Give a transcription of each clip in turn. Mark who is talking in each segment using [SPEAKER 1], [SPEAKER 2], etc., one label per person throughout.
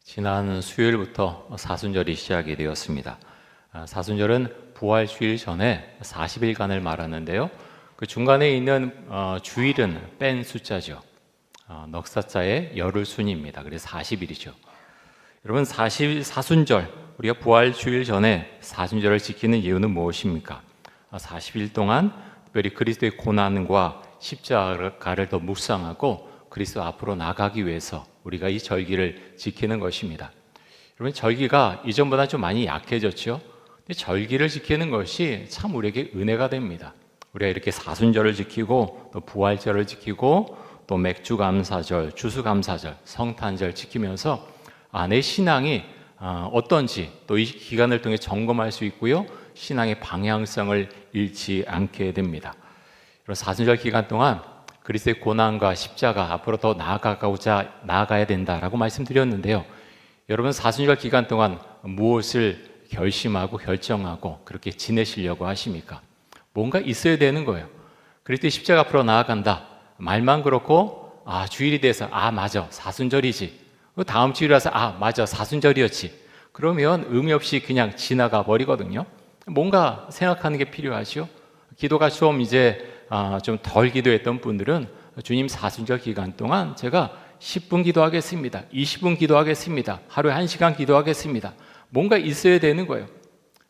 [SPEAKER 1] 지난 수요일부터 사순절이 시작이 되었습니다. 사순절은 부활주일 전에 40일간을 말하는데요. 그 중간에 있는 주일은 뺀 숫자죠. 넉사자의 열흘 순입니다. 그래서 40일이죠. 여러분, 사순절, 우리가 부활주일 전에 사순절을 지키는 이유는 무엇입니까? 40일 동안 특별히 그리스도의 고난과 십자가를 더 묵상하고 그리스도 앞으로 나가기 위해서 우리가 이 절기를 지키는 것입니다. 여러분, 절기가 이전보다 좀 많이 약해졌죠. 근데 절기를 지키는 것이 참 우리에게 은혜가 됩니다. 우리가 이렇게 사순절을 지키고 또 부활절을 지키고 또 맥주감사절, 추수감사절, 성탄절 지키면서 내 신앙이 어떤지 또 이 기간을 통해 점검할 수 있고요. 신앙의 방향성을 잃지 않게 됩니다. 여러분, 사순절 기간 동안 그리스도의 고난과 십자가 앞으로 더 나아가야 된다라고 말씀드렸는데요. 여러분, 사순절 기간 동안 무엇을 결심하고 결정하고 그렇게 지내시려고 하십니까? 뭔가 있어야 되는 거예요. 그리스도의 십자가 앞으로 나아간다. 말만 그렇고 주일이 돼서 맞아 사순절이지. 다음 주일 와서 맞아 사순절이었지. 그러면 의미 없이 그냥 지나가 버리거든요. 뭔가 생각하는 게 필요하죠. 기도가 좀 이제 좀 덜 기도했던 분들은 주님 사순절 기간 동안 제가 10분 기도하겠습니다. 20분 기도하겠습니다. 하루에 1시간 기도하겠습니다. 뭔가 있어야 되는 거예요.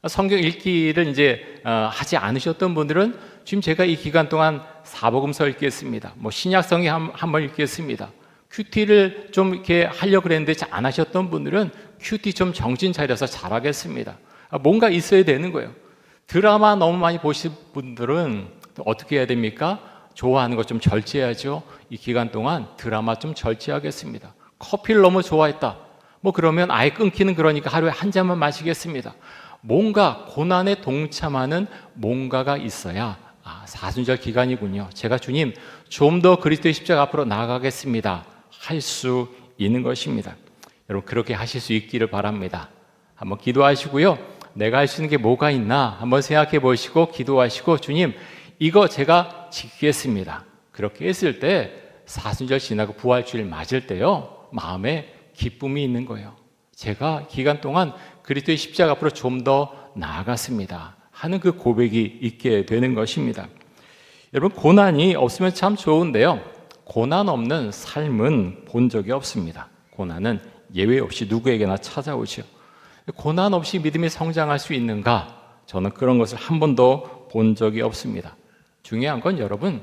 [SPEAKER 1] 성경 읽기를 이제 하지 않으셨던 분들은 지금 제가 이 기간 동안 사복음서 읽겠습니다. 신약성에 한번 읽겠습니다. 큐티를 좀 이렇게 하려고 그랬는데 안 하셨던 분들은 큐티 좀 정신 차려서 잘하겠습니다. 뭔가 있어야 되는 거예요. 드라마 너무 많이 보신 분들은 어떻게 해야 됩니까? 좋아하는 것 좀 절제해야죠. 이 기간 동안 드라마 좀 절제하겠습니다. 커피를 너무 좋아했다. 그러면 아예 끊기는 그러니까 하루에 한 잔만 마시겠습니다. 뭔가 고난에 동참하는 뭔가가 있어야 사순절 기간이군요. 제가 주님 좀 더 그리스도의 십자가 앞으로 나아가겠습니다. 할 수 있는 것입니다. 여러분, 그렇게 하실 수 있기를 바랍니다. 한번 기도하시고요. 내가 할 수 있는 게 뭐가 있나 한번 생각해 보시고 기도하시고 주님 이거 제가 지키겠습니다. 그렇게 했을 때 사순절 지나고 부활주일 맞을 때요 마음에 기쁨이 있는 거예요. 제가 기간 동안 그리스도의 십자가 앞으로 좀 더 나아갔습니다 하는 그 고백이 있게 되는 것입니다. 여러분, 고난이 없으면 참 좋은데요, 고난 없는 삶은 본 적이 없습니다. 고난은 예외 없이 누구에게나 찾아오죠. 고난 없이 믿음이 성장할 수 있는가? 저는 그런 것을 한 번도 본 적이 없습니다. 중요한 건 여러분,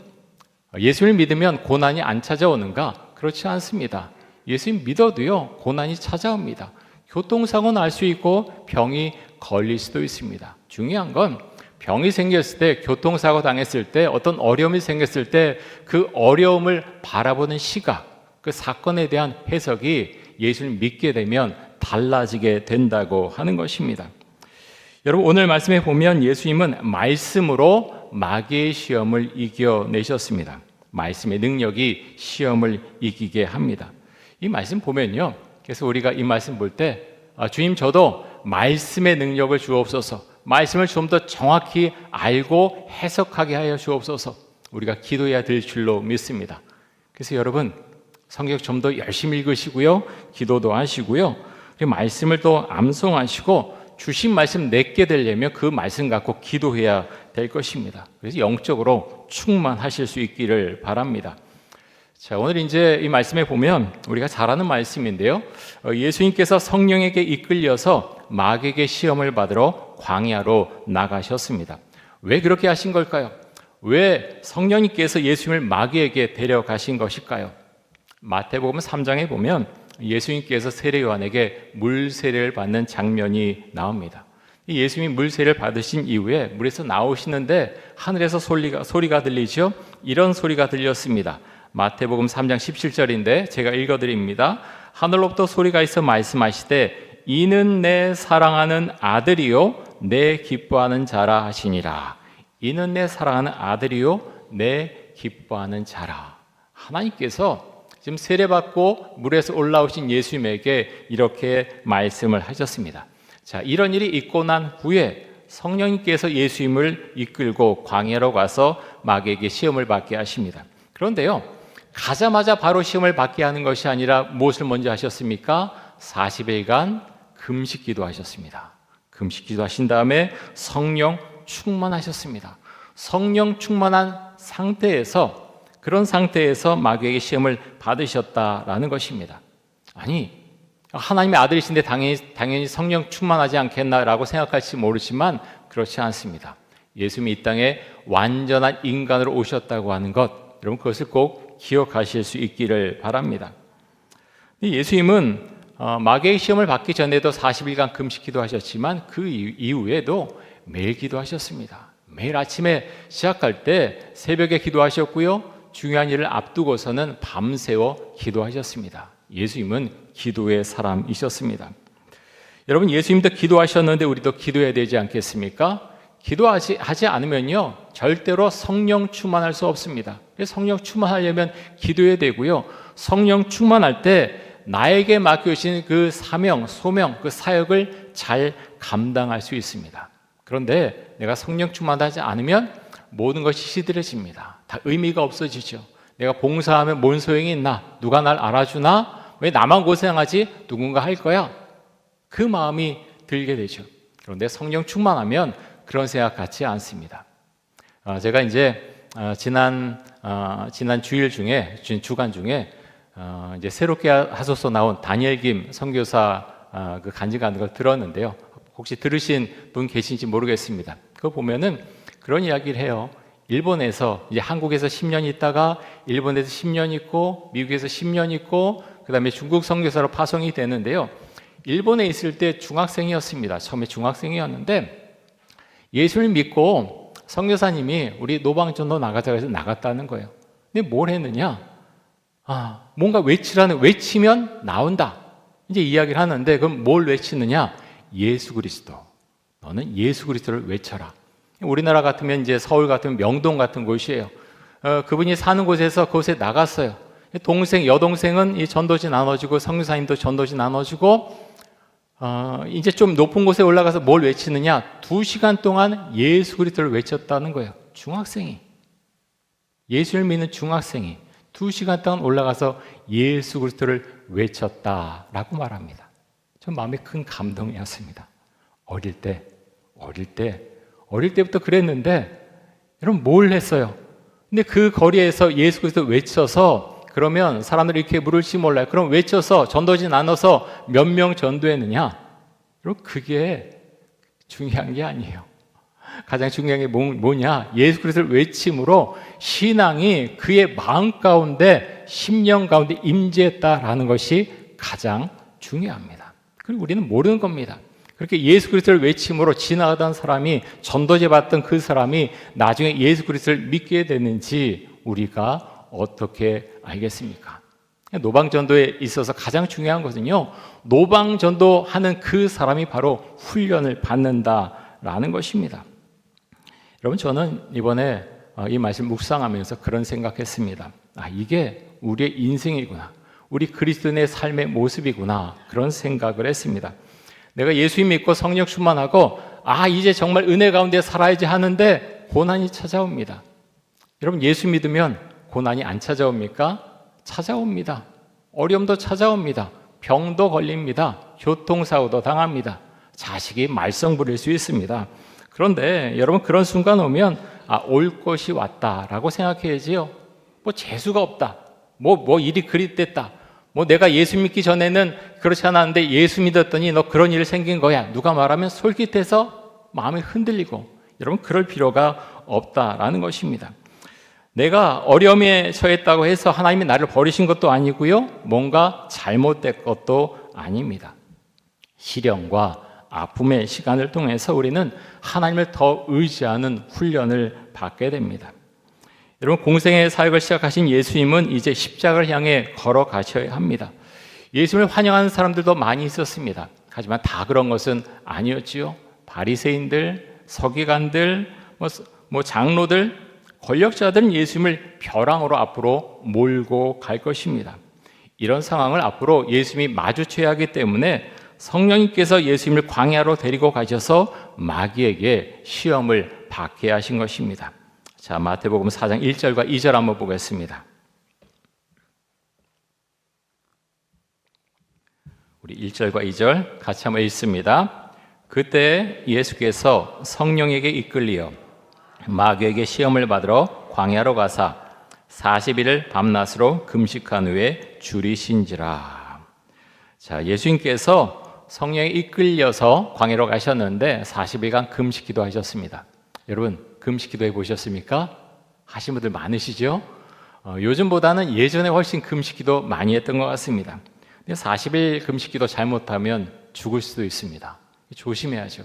[SPEAKER 1] 예수를 믿으면 고난이 안 찾아오는가? 그렇지 않습니다. 예수님 믿어도요 고난이 찾아옵니다. 교통사고 날 수 있고 병이 걸릴 수도 있습니다. 중요한 건 병이 생겼을 때, 교통사고 당했을 때, 어떤 어려움이 생겼을 때 그 어려움을 바라보는 시각, 그 사건에 대한 해석이 예수를 믿게 되면 달라지게 된다고 하는 것입니다. 여러분, 오늘 말씀에 보면 예수님은 말씀으로 마귀의 시험을 이겨내셨습니다. 말씀의 능력이 시험을 이기게 합니다. 이 말씀 보면요, 그래서 우리가 이 말씀 볼 때 주님 저도 말씀의 능력을 주옵소서, 말씀을 좀 더 정확히 알고 해석하게 하여 주옵소서, 우리가 기도해야 될 줄로 믿습니다. 그래서 여러분, 성경 좀 더 열심히 읽으시고요, 기도도 하시고요, 말씀을 또 암송하시고 주신 말씀 내게 되려면 그 말씀 갖고 기도해야 될 것입니다. 그래서 영적으로 충만하실 수 있기를 바랍니다. 자, 오늘 이제 이 말씀에 보면 우리가 잘 아는 말씀인데요, 예수님께서 성령에게 이끌려서 마귀에게 시험을 받으러 광야로 나가셨습니다. 왜 그렇게 하신 걸까요? 왜 성령님께서 예수님을 마귀에게 데려가신 것일까요? 마태복음 3장에 보면 예수님께서 세례 요한에게 물 세례를 받는 장면이 나옵니다. 예수님이 물 세례를 받으신 이후에 물에서 나오시는데 하늘에서 소리가 들리죠. 이런 소리가 들렸습니다. 마태복음 3장 17절인데 제가 읽어드립니다. 하늘로부터 소리가 있어 말씀하시되 이는 내 사랑하는 아들이요 내 기뻐하는 자라 하시니라. 이는 내 사랑하는 아들이요 내 기뻐하는 자라. 하나님께서 지금 세례받고 물에서 올라오신 예수님에게 이렇게 말씀을 하셨습니다. 자, 이런 일이 있고 난 후에 성령님께서 예수님을 이끌고 광야로 가서 마귀에게 시험을 받게 하십니다. 그런데요, 가자마자 바로 시험을 받게 하는 것이 아니라 무엇을 먼저 하셨습니까? 40일간 금식 기도하셨습니다. 금식 기도하신 다음에 성령 충만하셨습니다. 성령 충만한 상태에서, 그런 상태에서 마귀에게 시험을 받으셨다라는 것입니다. 아니, 하나님의 아들이신데 당연히 성령 충만하지 않겠나라고 생각할지 모르지만 그렇지 않습니다. 예수님이 이 땅에 완전한 인간으로 오셨다고 하는 것, 여러분 그것을 꼭 기억하실 수 있기를 바랍니다. 예수님은 마귀의 시험을 받기 전에도 40일간 금식 기도하셨지만 그 이후에도 매일 기도하셨습니다. 매일 아침에 시작할 때 새벽에 기도하셨고요, 중요한 일을 앞두고서는 밤새워 기도하셨습니다. 예수님은 기도의 사람이셨습니다. 여러분, 예수님도 기도하셨는데 우리도 기도해야 되지 않겠습니까? 기도하지 않으면요 절대로 성령 충만할 수 없습니다. 성령 충만하려면 기도해야 되고요, 성령 충만할 때 나에게 맡겨주신 그 사명, 소명, 그 사역을 잘 감당할 수 있습니다. 그런데 내가 성령 충만하지 않으면 모든 것이 시들해집니다. 다 의미가 없어지죠. 내가 봉사하면 뭔 소용이 있나? 누가 날 알아주나? 왜 나만 고생하지? 누군가 할 거야? 그 마음이 들게 되죠. 그런데 성령 충만하면 그런 생각 같지 않습니다. 제가 이제 지난 주일 중에, 주간 중에 이제 새롭게 하소서 나온 다니엘 김 선교사 그 간증 하는 걸 들었는데요. 혹시 들으신 분 계신지 모르겠습니다. 그거 보면은 그런 이야기를 해요. 일본에서 이제 한국에서 10년 있다가 일본에서 10년 있고 미국에서 10년 있고 그다음에 중국 선교사로 파송이 되는데요. 일본에 있을 때 중학생이었습니다. 처음에 중학생이었는데 예수를 믿고 선교사님이 우리 노방전도 나가자고 해서 나갔다는 거예요. 근데 뭘 했느냐? 뭔가 외치면 나온다. 이제 이야기를 하는데 그럼 뭘 외치느냐? 예수 그리스도. 너는 예수 그리스도를 외쳐라. 우리나라 같으면 이제 서울 같으면 명동 같은 곳이에요. 그분이 사는 곳에서 그곳에 나갔어요. 여동생은 이 전도지 나눠주고 선교사님도 전도지 나눠주고 이제 좀 높은 곳에 올라가서 뭘 외치느냐? 2시간 동안 예수 그리스도를 외쳤다는 거예요. 중학생이. 예수를 믿는 중학생이 2시간 동안 올라가서 예수 그리스도를 외쳤다라고 말합니다. 전 마음에 큰 감동이었습니다. 어릴 때부터 그랬는데 여러분 뭘 했어요? 근데 그 거리에서 예수 그리스도 외쳐서 그러면 사람들이 이렇게 물을지 몰라요. 그럼 외쳐서 전도지 나눠서 몇 명 전도했느냐? 여러분 그게 중요한 게 아니에요. 가장 중요한 게 뭐냐? 예수 그리스도를 외침으로 신앙이 그의 마음 가운데, 심령 가운데 임재했다라는 것이 가장 중요합니다. 그리고 우리는 모르는 겁니다. 그렇게 예수 그리스도를 외침으로 지나가던 사람이, 전도제 받던 그 사람이 나중에 예수 그리스도를 믿게 되는지 우리가 어떻게 알겠습니까? 노방전도에 있어서 가장 중요한 것은요, 노방전도 하는 그 사람이 바로 훈련을 받는다라는 것입니다. 여러분, 저는 이번에 이 말씀 묵상하면서 그런 생각했습니다. 이게 우리의 인생이구나, 우리 그리스도인의 삶의 모습이구나, 그런 생각을 했습니다. 내가 예수 믿고 성령 충만하고 이제 정말 은혜 가운데 살아야지 하는데 고난이 찾아옵니다. 여러분, 예수 믿으면 고난이 안 찾아옵니까? 찾아옵니다. 어려움도 찾아옵니다. 병도 걸립니다. 교통사고도 당합니다. 자식이 말썽 부릴 수 있습니다. 그런데 여러분, 그런 순간 오면 올 것이 왔다라고 생각해야지요. 재수가 없다, 일이 그리 됐다, 내가 예수 믿기 전에는 그렇지 않았는데 예수 믿었더니 너 그런 일 생긴 거야, 누가 말하면 솔깃해서 마음이 흔들리고, 여러분 그럴 필요가 없다라는 것입니다. 내가 어려움에 처했다고 해서 하나님이 나를 버리신 것도 아니고요, 뭔가 잘못된 것도 아닙니다. 시련과 아픔의 시간을 통해서 우리는 하나님을 더 의지하는 훈련을 받게 됩니다. 여러분, 공생의 사역을 시작하신 예수님은 이제 십자가를 향해 걸어가셔야 합니다. 예수님을 환영하는 사람들도 많이 있었습니다. 하지만 다 그런 것은 아니었지요. 바리새인들, 서기관들, 장로들, 권력자들은 예수님을 벼랑으로 앞으로 몰고 갈 것입니다. 이런 상황을 앞으로 예수님이 마주쳐야 하기 때문에 성령님께서 예수님을 광야로 데리고 가셔서 마귀에게 시험을 받게 하신 것입니다. 자, 마태복음 4장 1절과 2절 한번 보겠습니다. 우리 1절과 2절 같이 한번 읽습니다. 그때 예수께서 성령에게 이끌리어 마귀에게 시험을 받으러 광야로 가사 40일을 밤낮으로 금식한 후에 줄이신지라. 자, 예수님께서 성령에 이끌려서 광야로 가셨는데 40일간 금식 기도하셨습니다. 여러분 금식 기도해 보셨습니까? 하신 분들 많으시죠? 요즘보다는 예전에 훨씬 금식 기도 많이 했던 것 같습니다. 근데 40일 금식 기도 잘못하면 죽을 수도 있습니다. 조심해야죠.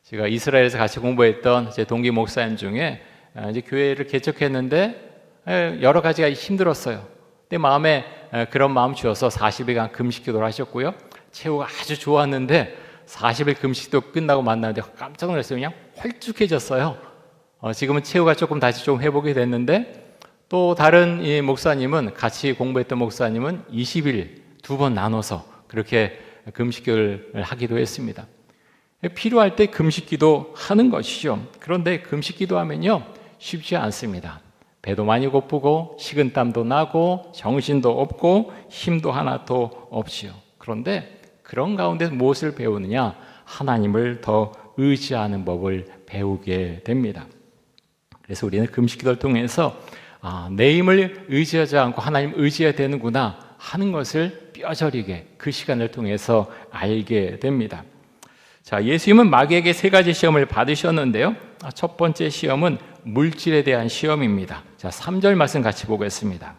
[SPEAKER 1] 제가 이스라엘에서 같이 공부했던 제 동기 목사님 중에 이제 교회를 개척했는데 여러 가지가 힘들었어요. 근데 마음에 그런 마음 주어서 40일간 금식 기도를 하셨고요. 체후가 아주 좋았는데 40일 금식도 끝나고 만나는데 깜짝 놀랐어요. 그냥 헐쭉해졌어요. 지금은 체후가 조금 다시 좀 회복이 됐는데 또 다른 이 목사님은 같이 공부했던 목사님은 20일 2번 나눠서 그렇게 금식기도를 하기도 했습니다. 필요할 때 금식기도 하는 것이죠. 그런데 금식기도 하면요 쉽지 않습니다. 배도 많이 고프고 식은땀도 나고 정신도 없고 힘도 하나도 없지요. 그런데 그런 가운데서 무엇을 배우느냐? 하나님을 더 의지하는 법을 배우게 됩니다. 그래서 우리는 금식기도를 통해서 내 힘을 의지하지 않고 하나님 의지해야 되는구나 하는 것을 뼈저리게 그 시간을 통해서 알게 됩니다. 자, 예수님은 마귀에게 3가지 시험을 받으셨는데요. 첫 번째 시험은 물질에 대한 시험입니다. 자, 3절 말씀 같이 보겠습니다.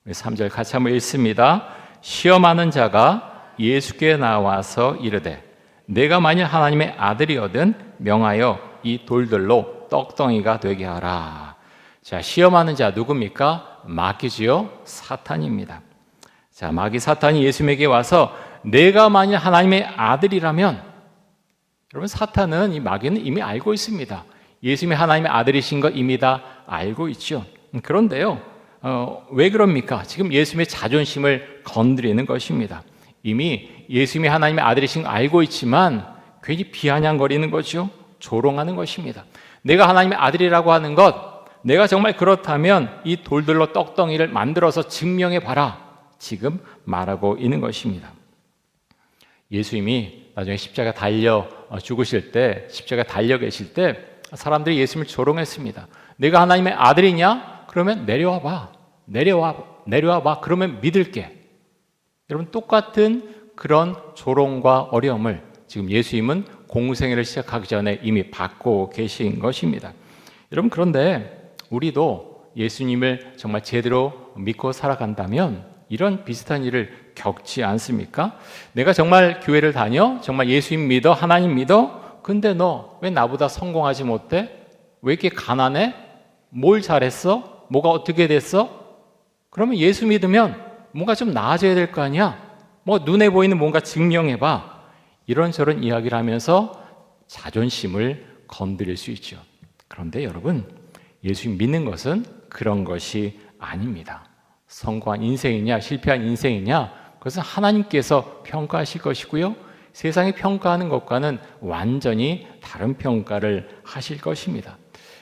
[SPEAKER 1] 3절 같이 한번 읽습니다. 시험하는 자가 예수께 나와서 이르되 내가 만일 하나님의 아들이거든 명하여 이 돌들로 떡덩이가 되게 하라. 자, 시험하는 자 누굽니까? 마귀지요, 사탄입니다. 자, 마귀 사탄이 예수님에게 와서 내가 만일 하나님의 아들이라면, 여러분 사탄은 이 마귀는 이미 알고 있습니다. 예수님이 하나님의 아들이신 것 이미 다 알고 있죠. 그런데요, 왜 그럽니까? 지금 예수님의 자존심을 건드리는 것입니다. 이미 예수님이 하나님의 아들이신 거 알고 있지만 괜히 비아냥거리는 거죠. 조롱하는 것입니다. 내가 하나님의 아들이라고 하는 것, 내가 정말 그렇다면 이 돌들로 떡덩이를 만들어서 증명해 봐라. 지금 말하고 있는 것입니다. 예수님이 나중에 십자가 달려 죽으실 때, 십자가 달려 계실 때 사람들이 예수님을 조롱했습니다. 내가 하나님의 아들이냐? 그러면 내려와 봐. 내려와 봐. 그러면 믿을게. 여러분 똑같은 그런 조롱과 어려움을 지금 예수님은 공생애를 시작하기 전에 이미 받고 계신 것입니다. 여러분 그런데 우리도 예수님을 정말 제대로 믿고 살아간다면 이런 비슷한 일을 겪지 않습니까? 내가 정말 교회를 다녀? 정말 예수님 믿어? 하나님 믿어? 근데 너 왜 나보다 성공하지 못해? 왜 이렇게 가난해? 뭘 잘했어? 뭐가 어떻게 됐어? 그러면 예수 믿으면 뭔가 좀 나아져야 될 거 아니야? 뭐 눈에 보이는 뭔가 증명해봐. 이런저런 이야기를 하면서 자존심을 건드릴 수 있죠. 그런데 여러분, 예수 믿는 것은 그런 것이 아닙니다. 성공한 인생이냐 실패한 인생이냐 그것은 하나님께서 평가하실 것이고요. 세상이 평가하는 것과는 완전히 다른 평가를 하실 것입니다.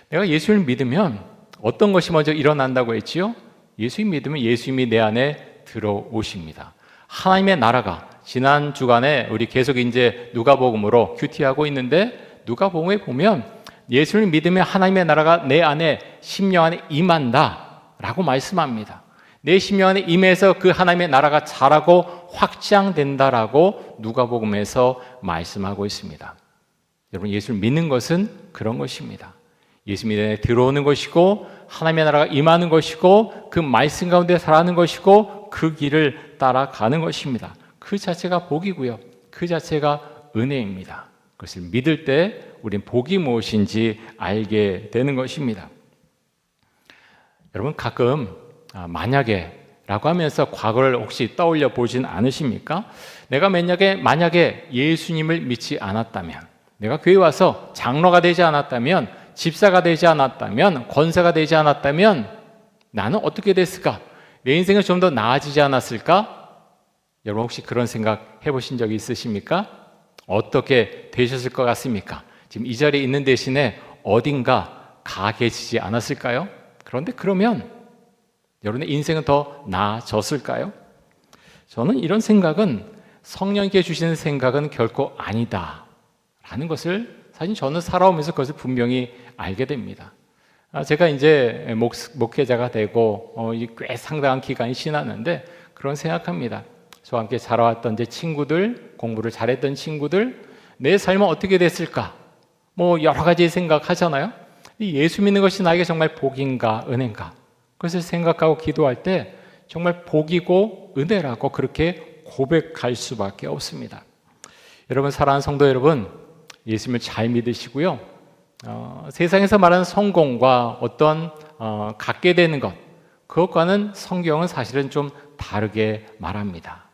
[SPEAKER 1] 내가 예수를 믿으면 어떤 것이 먼저 일어난다고 했지요? 예수님 믿으면 예수님이 내 안에 들어오십니다. 하나님의 나라가 지난 주간에 우리 계속 이제 누가복음으로 큐티하고 있는데 누가복음에 보면 예수를 믿으면 하나님의 나라가 내 안에 심령 안에 임한다라고 말씀합니다. 내 심령 안에 임해서 그 하나님의 나라가 자라고 확장된다라고 누가복음에서 말씀하고 있습니다. 여러분 예수를 믿는 것은 그런 것입니다. 예수 믿음에 들어오는 것이고 하나님의 나라가 임하는 것이고 그 말씀 가운데 살아가는 것이고 그 길을 따라가는 것입니다. 그 자체가 복이고요. 그 자체가 은혜입니다. 그것을 믿을 때 우리는 복이 무엇인지 알게 되는 것입니다. 여러분 가끔 만약에 라고 하면서 과거를 혹시 떠올려 보진 않으십니까? 내가 만약에 예수님을 믿지 않았다면, 내가 교회 와서 장로가 되지 않았다면, 집사가 되지 않았다면, 권사가 되지 않았다면 나는 어떻게 됐을까? 내 인생은 좀 더 나아지지 않았을까? 여러분 혹시 그런 생각 해보신 적이 있으십니까? 어떻게 되셨을 것 같습니까? 지금 이 자리에 있는 대신에 어딘가 가 계시지 않았을까요? 그런데 그러면 여러분의 인생은 더 나아졌을까요? 저는 이런 생각은 성령께 주시는 생각은 결코 아니다 라는 것을 사실 저는 살아오면서 그것을 분명히 알게 됩니다. 제가 이제 목회자가 되고 꽤 상당한 기간이 지났는데 그런 생각합니다. 저와 함께 자라왔던 제 친구들, 공부를 잘했던 친구들, 내 삶은 어떻게 됐을까? 여러 가지 생각하잖아요. 예수 믿는 것이 나에게 정말 복인가 은혜인가? 그것을 생각하고 기도할 때 정말 복이고 은혜라고 그렇게 고백할 수밖에 없습니다. 여러분, 사랑하는 성도 여러분, 예수님을 잘 믿으시고요. 세상에서 말하는 성공과 어떤 갖게 되는 것, 그것과는 성경은 사실은 좀 다르게 말합니다.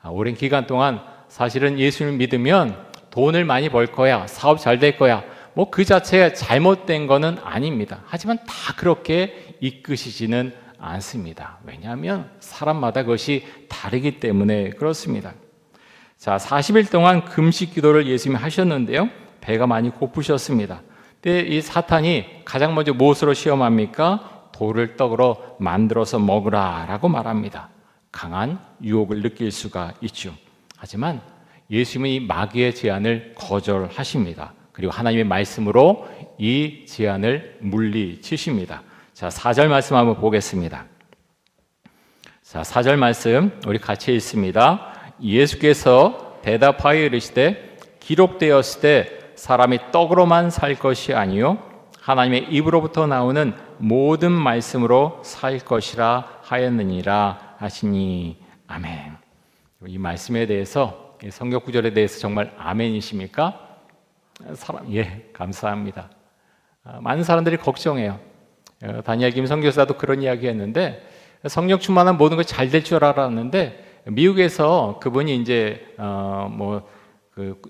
[SPEAKER 1] 오랜 기간 동안 사실은 예수님을 믿으면 돈을 많이 벌 거야, 사업 잘 될 거야, 그 자체가 잘못된 거는 아닙니다. 하지만 다 그렇게 이끄시지는 않습니다. 왜냐하면 사람마다 그것이 다르기 때문에 그렇습니다. 자, 40일 동안 금식 기도를 예수님이 하셨는데요. 배가 많이 고프셨습니다. 근데 이 사탄이 가장 먼저 무엇으로 시험합니까? 돌을 떡으로 만들어서 먹으라 라고 말합니다. 강한 유혹을 느낄 수가 있죠. 하지만 예수님이 마귀의 제안을 거절하십니다. 그리고 하나님의 말씀으로 이 제안을 물리치십니다. 자, 4절 말씀 한번 보겠습니다. 자, 4절 말씀 우리 같이 읽습니다. 예수께서 대답하여 이르시되 기록되었을 때 사람이 떡으로만 살 것이 아니요 하나님의 입으로부터 나오는 모든 말씀으로 살 것이라 하였느니라 하시니. 아멘. 이 말씀에 대해서, 성경 구절에 대해서 정말 아멘이십니까? 감사합니다. 많은 사람들이 걱정해요. 다니엘 김 선교사도 그런 이야기 했는데, 성령 충만한 모든 것이 잘 될 줄 알았는데, 미국에서 그분이 이제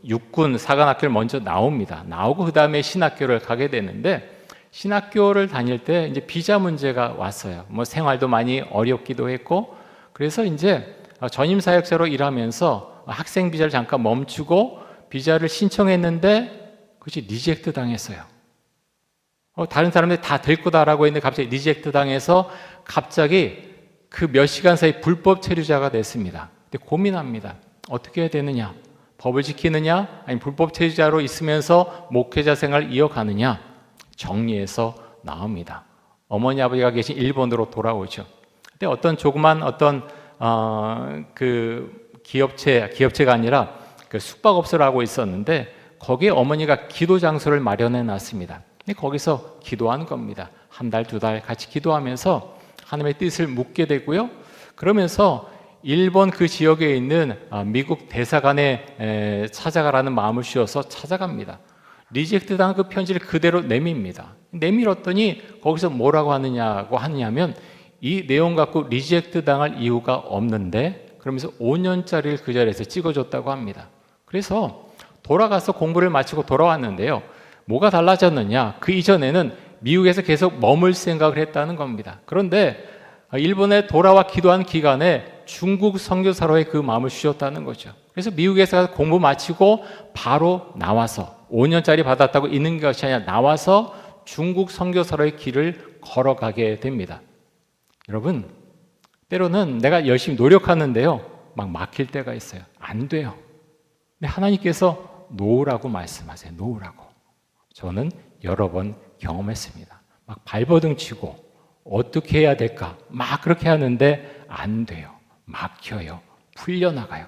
[SPEAKER 1] 육군 사관학교를 먼저 나옵니다. 나오고 그 다음에 신학교를 가게 되는데, 신학교를 다닐 때 이제 비자 문제가 왔어요. 생활도 많이 어렵기도 했고, 그래서 이제 전임 사역자로 일하면서 학생 비자를 잠깐 멈추고 비자를 신청했는데 그것이 리젝트 당했어요. 다른 사람들이 다 될 거다라고 했는데 갑자기 리젝트 당해서 갑자기 그 몇 시간 사이 불법 체류자가 됐습니다. 근데 고민합니다. 어떻게 해야 되느냐? 법을 지키느냐? 아니면 불법 체류자로 있으면서 목회자 생활을 이어가느냐? 정리해서 나옵니다. 어머니 아버지가 계신 일본으로 돌아오죠. 근데 어떤 조그만 그 기업체가 아니라 그 숙박업소라고 있었는데 거기에 어머니가 기도 장소를 마련해 놨습니다. 근데 거기서 기도하는 겁니다. 한 달, 두 달 같이 기도하면서 하나님의 뜻을 묻게 되고요. 그러면서 일본 그 지역에 있는 미국 대사관에 찾아가라는 마음을 씌워서 찾아갑니다. 리젝트 당한 그 편지를 그대로 내밉니다. 내밀었더니 거기서 뭐라고 하느냐면 이 내용 갖고 리젝트 당할 이유가 없는데, 그러면서 5년짜리를 그 자리에서 찍어줬다고 합니다. 그래서 돌아가서 공부를 마치고 돌아왔는데요. 뭐가 달라졌느냐? 그 이전에는 미국에서 계속 머물 생각을 했다는 겁니다. 그런데 일본에 돌아와 기도한 기간에 중국 선교사로의 그 마음을 주셨다는 거죠. 그래서 미국에서 공부 마치고 바로 나와서 5년짜리 받았다고 있는 것이 아니라 나와서 중국 선교사로의 길을 걸어가게 됩니다. 여러분, 때로는 내가 열심히 노력하는데요, 막 막힐 때가 있어요. 안 돼요. 근데 하나님께서 놓으라고 말씀하세요. 놓으라고. 저는 여러 번 경험했습니다. 막 발버둥 치고 어떻게 해야 될까? 막 그렇게 하는데 안 돼요. 막혀요. 풀려나가요.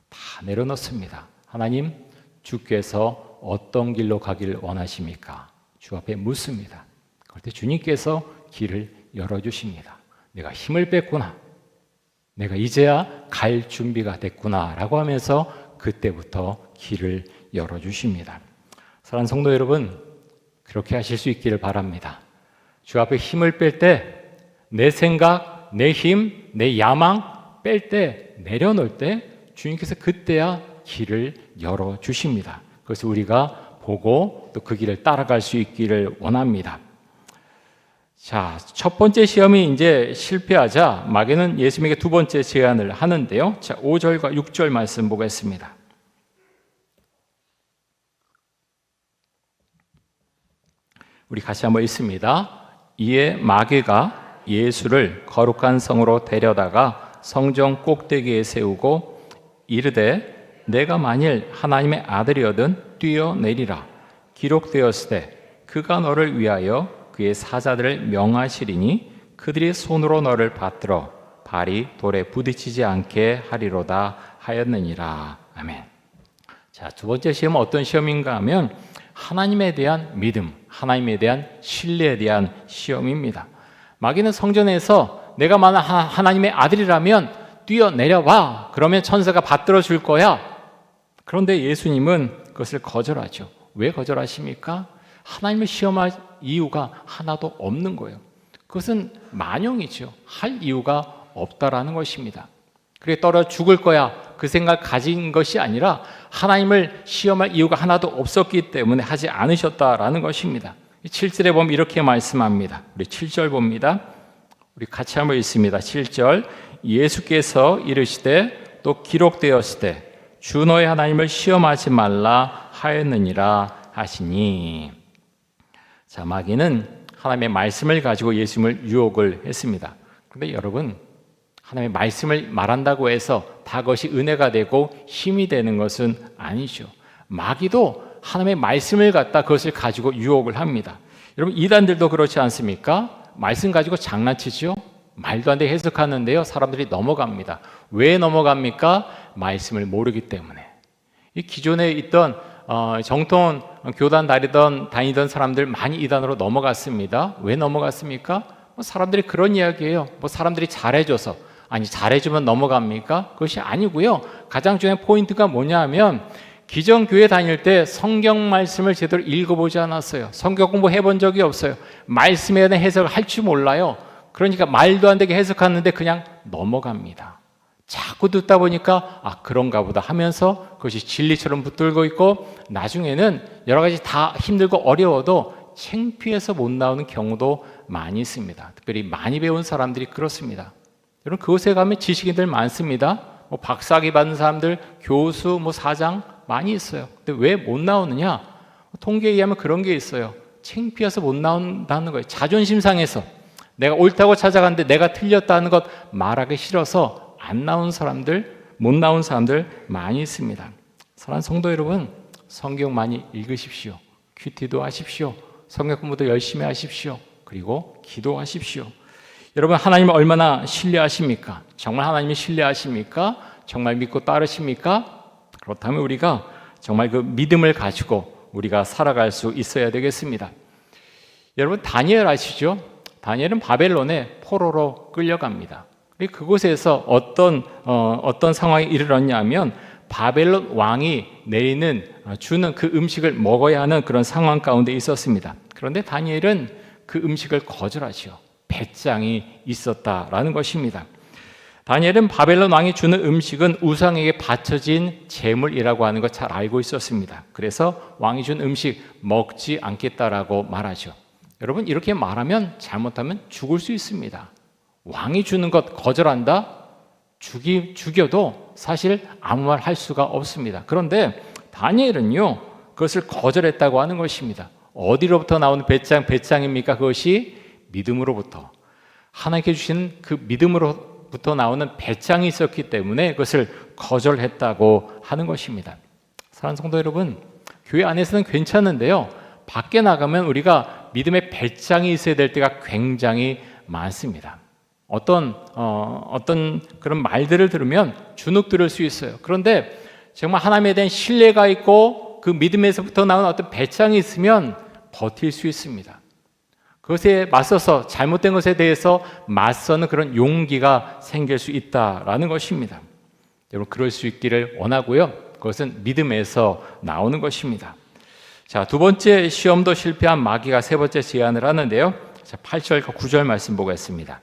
[SPEAKER 1] 다 내려놓습니다. 하나님, 주께서 어떤 길로 가기를 원하십니까? 주 앞에 묻습니다. 그럴 때 주님께서 길을 열어주십니다. 내가 힘을 뺐구나. 내가 이제야 갈 준비가 됐구나 라고 하면서 그때부터 길을 열어주십니다. 사랑하는 성도 여러분, 그렇게 하실 수 있기를 바랍니다. 주 앞에 힘을 뺄 때 내 생각, 내 힘, 내 야망 뺄 때, 내려놓을 때 주님께서 그때야 길을 열어주십니다. 그래서 우리가 보고 또 그 길을 따라갈 수 있기를 원합니다. 자, 첫 번째 시험이 이제 실패하자 마귀는 예수님에게 두 번째 제안을 하는데요. 자, 5절과 6절 말씀 보겠습니다. 우리 같이 한번 읽습니다. 이에 마귀가 예수를 거룩한 성으로 데려다가 성전 꼭대기에 세우고 이르되 내가 만일 하나님의 아들이거든 뛰어내리라. 기록되었으되 그가 너를 위하여 그의 사자들을 명하시리니 그들이 손으로 너를 받들어 발이 돌에 부딪히지 않게 하리로다 하였느니라. 아멘. 자, 두 번째 시험은 어떤 시험인가 하면 하나님에 대한 믿음, 하나님에 대한 신뢰에 대한 시험입니다. 마귀는 성전에서 내가 만약 하나님의 아들이라면 뛰어내려봐. 그러면 천사가 받들어 줄 거야. 그런데 예수님은 그것을 거절하죠. 왜 거절하십니까? 하나님을 시험할 이유가 하나도 없는 거예요. 그것은 만용이죠. 할 이유가 없다라는 것입니다. 그래 떨어 죽을 거야 그 생각 가진 것이 아니라 하나님을 시험할 이유가 하나도 없었기 때문에 하지 않으셨다라는 것입니다. 7절에 보면 이렇게 말씀합니다. 우리 7절 봅니다. 우리 같이 한번 읽습니다. 7절 예수께서 이르시되 또 기록되었으되 주 너의 하나님을 시험하지 말라 하였느니라 하시니. 자, 마귀는 하나님의 말씀을 가지고 예수님을 유혹을 했습니다. 그런데 여러분, 하나님의 말씀을 말한다고 해서 다 그것이 은혜가 되고 힘이 되는 것은 아니죠. 마귀도 하나님의 말씀을 갖다 그것을 가지고 유혹을 합니다. 여러분, 이단들도 그렇지 않습니까? 말씀 가지고 장난치죠. 말도 안 되게 해석하는데요, 사람들이 넘어갑니다. 왜 넘어갑니까? 말씀을 모르기 때문에. 이 기존에 있던 정통 교단 다니던 사람들 많이 이단으로 넘어갔습니다. 왜 넘어갔습니까? 사람들이 그런 이야기예요. 사람들이 잘해줘서. 아니, 잘해주면 넘어갑니까? 그것이 아니고요. 가장 중요한 포인트가 뭐냐 하면 기존 교회 다닐 때 성경 말씀을 제대로 읽어보지 않았어요. 성경 공부 해본 적이 없어요. 말씀에 대한 해석을 할 줄 몰라요. 그러니까 말도 안 되게 해석하는데 그냥 넘어갑니다. 자꾸 듣다 보니까 그런가 보다 하면서 그것이 진리처럼 붙들고 있고 나중에는 여러 가지 다 힘들고 어려워도 창피해서 못 나오는 경우도 많이 있습니다. 특별히 많이 배운 사람들이 그렇습니다. 여러분, 그곳에 가면 지식인들 많습니다. 박사학위 받은 사람들, 교수, 사장 많이 있어요. 근데 왜 못 나오느냐? 통계에 의하면 그런 게 있어요. 창피해서 못 나온다는 거예요. 자존심 상해서 내가 옳다고 찾아갔는데 내가 틀렸다는 것 말하기 싫어서 안 나온 사람들, 못 나온 사람들 많이 있습니다. 사랑하는 성도 여러분, 성경 많이 읽으십시오. 큐티도 하십시오. 성경 공부도 열심히 하십시오. 그리고 기도하십시오. 여러분, 하나님을 얼마나 신뢰하십니까? 정말 하나님을 신뢰하십니까? 정말 믿고 따르십니까? 그렇다면 우리가 정말 그 믿음을 가지고 우리가 살아갈 수 있어야 되겠습니다. 여러분, 다니엘 아시죠? 다니엘은 바벨론에 포로로 끌려갑니다. 그곳에서 어떤 상황에 이르렀냐면 바벨론 왕이 주는 그 음식을 먹어야 하는 그런 상황 가운데 있었습니다. 그런데 다니엘은 그 음식을 거절하죠. 배짱이 있었다라는 것입니다. 다니엘은 바벨론 왕이 주는 음식은 우상에게 바쳐진 제물이라고 하는 걸 잘 알고 있었습니다. 그래서 왕이 준 음식 먹지 않겠다라고 말하죠. 여러분, 이렇게 말하면 잘못하면 죽을 수 있습니다. 왕이 주는 것 거절한다? 죽여도 사실 아무 말 할 수가 없습니다. 그런데 다니엘은요, 그것을 거절했다고 하는 것입니다. 어디로부터 나오는 배짱입니까? 그것이 믿음으로부터, 하나님께 주신 그 믿음으로부터 나오는 배짱이 있었기 때문에 그것을 거절했다고 하는 것입니다. 사랑하는 성도 여러분, 교회 안에서는 괜찮은데요, 밖에 나가면 우리가 믿음의 배짱이 있어야 될 때가 굉장히 많습니다. 어떤 그런 말들을 들으면 주눅 들을 수 있어요. 그런데 정말 하나님에 대한 신뢰가 있고 그 믿음에서부터 나오는 어떤 배짱이 있으면 버틸 수 있습니다. 그것에 맞서서 잘못된 것에 대해서 맞서는 그런 용기가 생길 수 있다라는 것입니다. 여러분, 그럴 수 있기를 원하고요. 그것은 믿음에서 나오는 것입니다. 자, 두 번째 시험도 실패한 마귀가 세 번째 제안을 하는데요. 자, 8절과 9절 말씀 보겠습니다.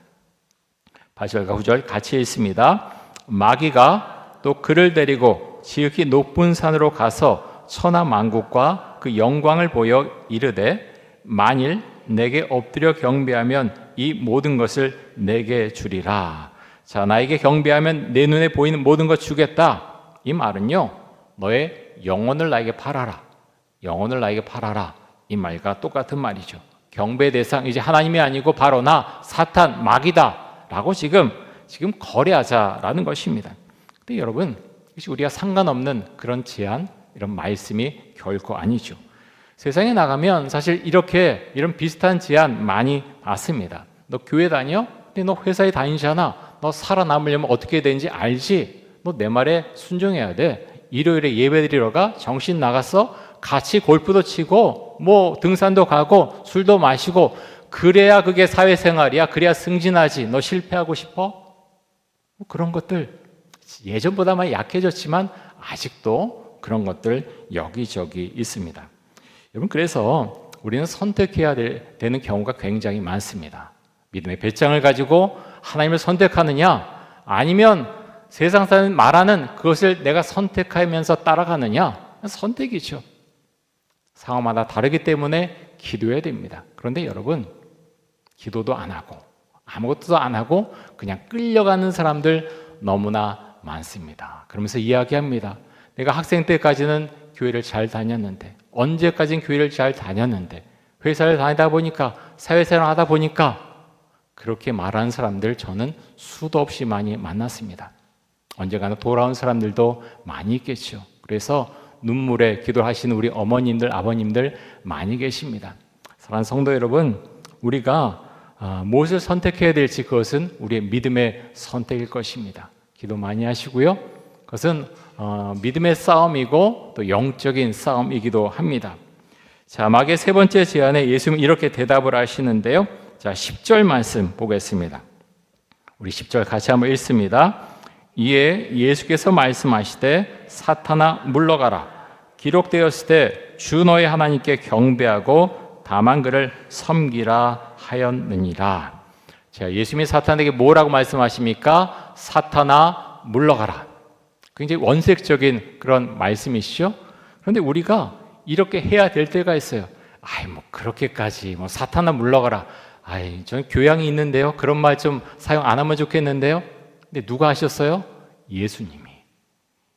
[SPEAKER 1] 8절과 9절 같이 읽습니다. 마귀가 또 그를 데리고 지극히 높은 산으로 가서 천하 만국과 그 영광을 보여 이르되 만일 내게 엎드려 경배하면 이 모든 것을 내게 주리라. 자, 나에게 경배하면 내 눈에 보이는 모든 것 주겠다. 이 말은요, 너의 영혼을 나에게 팔아라. 영혼을 나에게 팔아라. 이 말과 똑같은 말이죠. 경배 대상 이제 하나님이 아니고 바로 나 사탄 마귀다 라고 지금 거래하자라는 것입니다. 근데 여러분, 이것이 우리가 상관없는 그런 제안, 이런 말씀이 결코 아니죠. 세상에 나가면 사실 이런 비슷한 제안 많이 받습니다. 너 교회 다녀? 근데 너 회사에 다니잖아. 너 살아남으려면 어떻게 되는지 알지? 너 내 말에 순종해야 돼. 일요일에 예배 드리러 가? 정신 나갔어? 같이 골프도 치고 뭐 등산도 가고 술도 마시고 그래야 그게 사회생활이야. 그래야 승진하지. 너 실패하고 싶어? 뭐 그런 것들 예전보다 많이 약해졌지만 아직도 그런 것들 여기저기 있습니다. 여러분, 그래서 우리는 선택해야 되는 경우가 굉장히 많습니다. 믿음의 배짱을 가지고 하나님을 선택하느냐, 아니면 세상 사람 말하는 그것을 내가 선택하면서 따라가느냐. 선택이죠. 상황마다 다르기 때문에 기도해야 됩니다. 그런데 여러분, 기도도 안 하고 아무것도 안 하고 그냥 끌려가는 사람들 너무나 많습니다. 그러면서 이야기합니다. 내가 학생 때까지는 교회를 잘 다녔는데, 언제까지는 교회를 잘 다녔는데, 회사를 다니다 보니까, 사회생활 하다 보니까, 그렇게 말하는 사람들 저는 수도 없이 많이 만났습니다. 언젠가는 돌아온 사람들도 많이 있겠죠. 그래서 눈물에 기도하시는 우리 어머님들, 아버님들 많이 계십니다. 사랑하는 성도 여러분, 우리가 무엇을 선택해야 될지 그것은 우리의 믿음의 선택일 것입니다. 기도 많이 하시고요. 그것은 믿음의 싸움이고 또 영적인 싸움이기도 합니다. 자, 마귀의 세 번째 제안에 예수님은 이렇게 대답을 하시는데요. 자, 10절 말씀 보겠습니다. 우리 10절 같이 한번 읽습니다. 이에 예수께서 말씀하시되 사탄아 물러가라. 기록되었을 때 주 너의 하나님께 경배하고 다만 그를 섬기라 하였느니라. 자, 예수님이 사탄에게 뭐라고 말씀하십니까? 사탄아 물러가라. 굉장히 원색적인 그런 말씀이시죠. 그런데 우리가 이렇게 해야 될 때가 있어요. 뭐 그렇게까지 사탄아 물러가라. 저는 교양이 있는데요. 그런 말 좀 사용 안 하면 좋겠는데요. 근데 누가 하셨어요? 예수님이.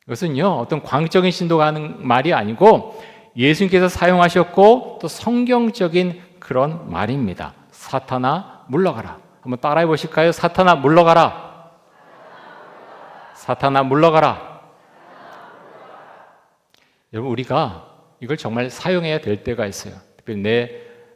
[SPEAKER 1] 이것은요, 어떤 광적인 신도가 하는 말이 아니고 예수님께서 사용하셨고 또 성경적인 그런 말입니다. 사탄아 물러가라. 한번 따라해 보실까요? 사탄아 물러가라. 사탄아 물러가라. 여러분, 우리가 이걸 정말 사용해야 될 때가 있어요. 특별히 내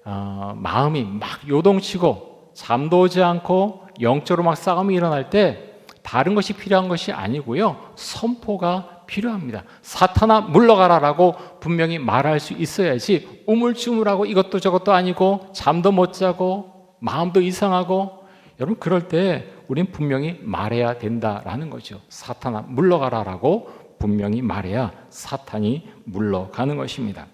[SPEAKER 1] 마음이 막 요동치고 잠도 오지 않고 영적으로 막 싸움이 일어날 때 다른 것이 필요한 것이 아니고요, 선포가 필요합니다. 사탄아 물러가라라고 분명히 말할 수 있어야지 우물쭈물하고 이것도 저것도 아니고 잠도 못 자고 마음도 이상하고, 여러분 그럴 때 우리는 분명히 말해야 된다라는 거죠. 사탄아 물러가라라고 분명히 말해야 사탄이 물러가는 것입니다.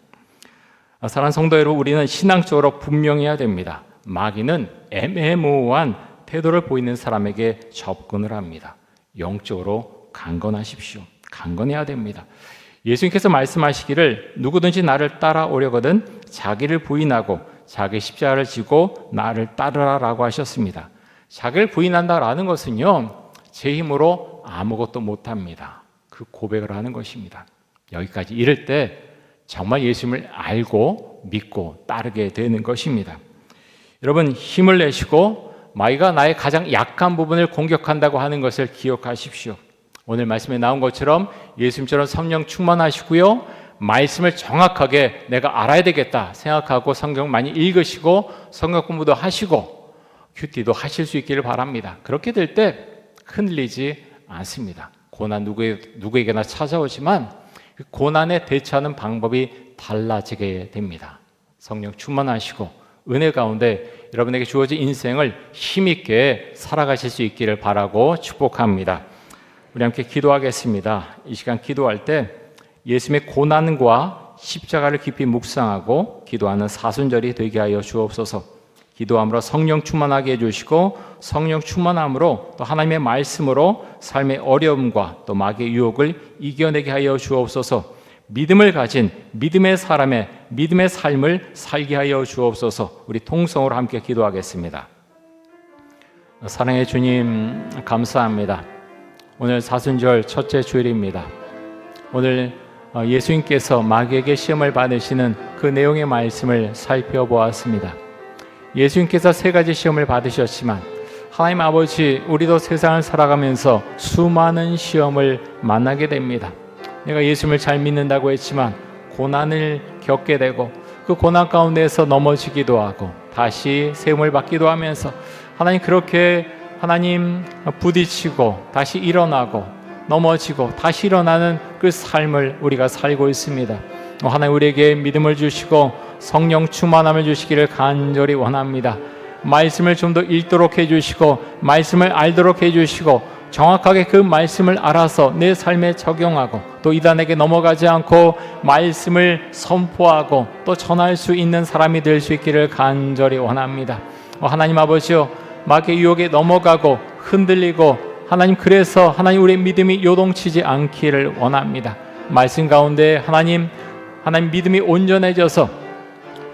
[SPEAKER 1] 사랑하는 성도 여러분, 우리는 신앙적으로 분명해야 됩니다. 마귀는 애매모호한 태도를 보이는 사람에게 접근을 합니다. 영적으로 강건하십시오. 강건해야 됩니다. 예수님께서 말씀하시기를 누구든지 나를 따라오려거든 자기를 부인하고 자기 십자가를 지고 나를 따르라라고 하셨습니다. 자기를 부인한다라는 것은요, 제 힘으로 아무것도 못합니다. 그 고백을 하는 것입니다. 여기까지 이를 때 정말 예수님을 알고 믿고 따르게 되는 것입니다. 여러분, 힘을 내시고 마귀가 나의 가장 약한 부분을 공격한다고 하는 것을 기억하십시오. 오늘 말씀에 나온 것처럼 예수님처럼 성령 충만하시고요, 말씀을 정확하게 내가 알아야 되겠다 생각하고 성경 많이 읽으시고 성경 공부도 하시고 큐티도 하실 수 있기를 바랍니다. 그렇게 될 때 흔들리지 않습니다. 고난 누구에게나 찾아오지만 그 고난에 대처하는 방법이 달라지게 됩니다. 성령 충만하시고 은혜 가운데 여러분에게 주어진 인생을 힘있게 살아가실 수 있기를 바라고 축복합니다. 우리 함께 기도하겠습니다. 이 시간 기도할 때 예수님의 고난과 십자가를 깊이 묵상하고 기도하는 사순절이 되게 하여 주옵소서. 기도함으로 성령 충만하게 해주시고 성령 충만함으로 또 하나님의 말씀으로 삶의 어려움과 또 마귀의 유혹을 이겨내게 하여 주옵소서. 믿음을 가진 믿음의 사람의 믿음의 삶을 살게 하여 주옵소서. 우리 통성으로 함께 기도하겠습니다. 사랑의 주님, 감사합니다. 오늘 사순절 첫째 주일입니다. 오늘 예수님께서 마귀에게 시험을 받으시는 그 내용의 말씀을 살펴보았습니다. 예수님께서 세 가지 시험을 받으셨지만 하나님 아버지, 우리도 세상을 살아가면서 수많은 시험을 만나게 됩니다. 내가 예수님을 잘 믿는다고 했지만 고난을 겪게 되고 그 고난 가운데에서 넘어지기도 하고 다시 세움을 받기도 하면서 하나님, 그렇게 하나님 부딪히고 다시 일어나고 넘어지고 다시 일어나는 그 삶을 우리가 살고 있습니다. 하나님, 우리에게 믿음을 주시고 성령 충만함을 주시기를 간절히 원합니다. 말씀을 좀 더 읽도록 해주시고 말씀을 알도록 해주시고 정확하게 그 말씀을 알아서 내 삶에 적용하고 또 이단에게 넘어가지 않고 말씀을 선포하고 또 전할 수 있는 사람이 될 수 있기를 간절히 원합니다. 하나님 아버지요, 마귀의 유혹에 넘어가고 흔들리고 하나님, 그래서 하나님, 우리의 믿음이 요동치지 않기를 원합니다. 말씀 가운데 하나님 믿음이 온전해져서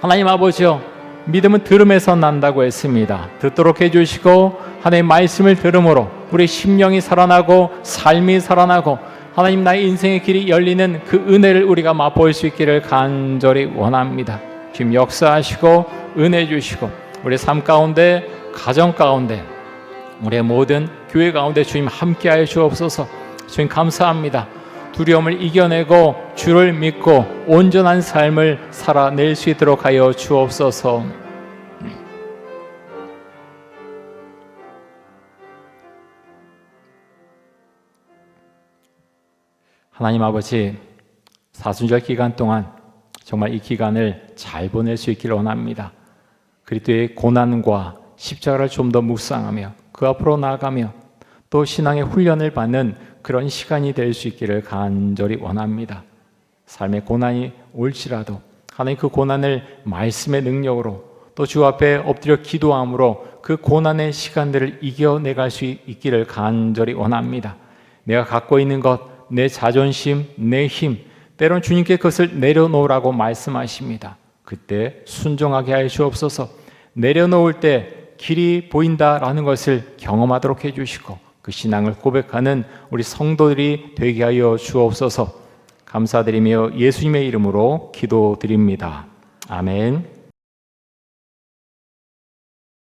[SPEAKER 1] 하나님 아버지요, 믿음은 들음에서 난다고 했습니다. 듣도록 해주시고 하나님 말씀을 들음으로 우리 심령이 살아나고 삶이 살아나고 하나님, 나의 인생의 길이 열리는 그 은혜를 우리가 맛볼 수 있기를 간절히 원합니다. 지금 역사하시고 은혜 주시고 우리 삶 가운데, 가정 가운데, 우리의 모든 교회 가운데 주님 함께하여 주옵소서. 주님 감사합니다. 두려움을 이겨내고 주를 믿고 온전한 삶을 살아낼 수 있도록 하여 주옵소서. 하나님 아버지, 사순절 기간 동안 정말 이 기간을 잘 보낼 수 있기를 원합니다. 그리스도의 고난과 십자가를 좀 더 묵상하며 그 앞으로 나아가며 또 신앙의 훈련을 받는 그런 시간이 될 수 있기를 간절히 원합니다. 삶의 고난이 올지라도 하나님, 그 고난을 말씀의 능력으로 또 주 앞에 엎드려 기도함으로 그 고난의 시간들을 이겨내갈 수 있기를 간절히 원합니다. 내가 갖고 있는 것, 내 자존심, 내 힘, 때론 주님께 그것을 내려놓으라고 말씀하십니다. 그때 순종하게 하여 주옵소서. 내려놓을 때 길이 보인다라는 것을 경험하도록 해주시고 그 신앙을 고백하는 우리 성도들이 되게 하여 주옵소서. 감사드리며 예수님의 이름으로 기도드립니다. 아멘.